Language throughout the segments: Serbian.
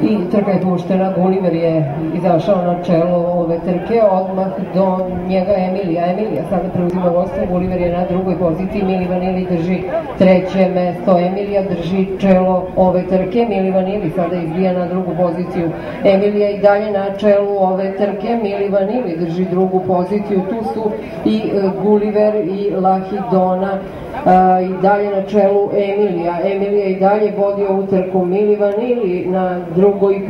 i trka je puštena. Gulliver je izašao na čelo ove trke, odmah do njega Emilija sada preuzima vodstvo. Gulliver je na drugoj poziciji, Mili Vanili drži treće mesto, Emilija drži čelo ove trke, Mili Vanili sada izbija na drugu poziciju, Emilija i dalje na čelu ove trke, Mili Vanili drži drugu poziciju, tu su i Gulliver i Lahidona i dalje na čelu Emilija i dalje vodi ovu trku, Mili Vanili na drugoj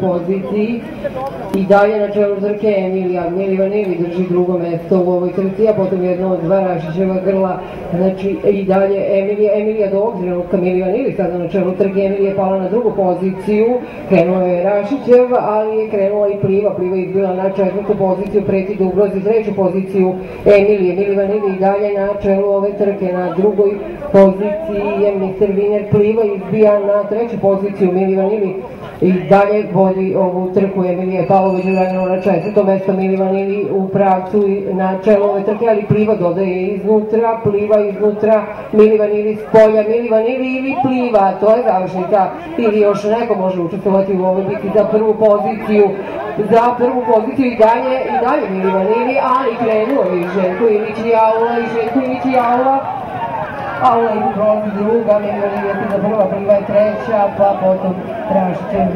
poziciji i dalje na čelu trke Emilija. Mili Vanili drži drugo mesto u ovoj trci, a potom jedno od dva Rašićeva grla, znači i dalje Emilija do ovog trenutka, Mili Vanili sada na čelu trke, Emilija je pala na drugu poziciju, krenuo je Rašićev, ali je krenula i Pliva je izbila na četvrtu poziciju, preti da ugrozi treću poziciju Emilije. Mili Vanili i dalje na čelu ove trke, na drugoj poziciji je Mr. Winner, Pliva izbija na treću poziciju, Mili Vanili i dalje vodi ovu trku, Emilija je palo međuvremenu na četvrto mesto, Mili Vanili u pravcu na čelu ove trke, ali Pliva dodaje iznutra, Mili Vanili s polja, Mili Vanili ili Pliva, to je završnica, ili još neko može učestvovati u ovoj biti za prvu poziciju i dalje Mili Vanili, ali krenuo je Željko Ilić i Aula, Aula i prolazi druga, Mili Vanili je za prva, Pliva je treća, pa potom Rašićev.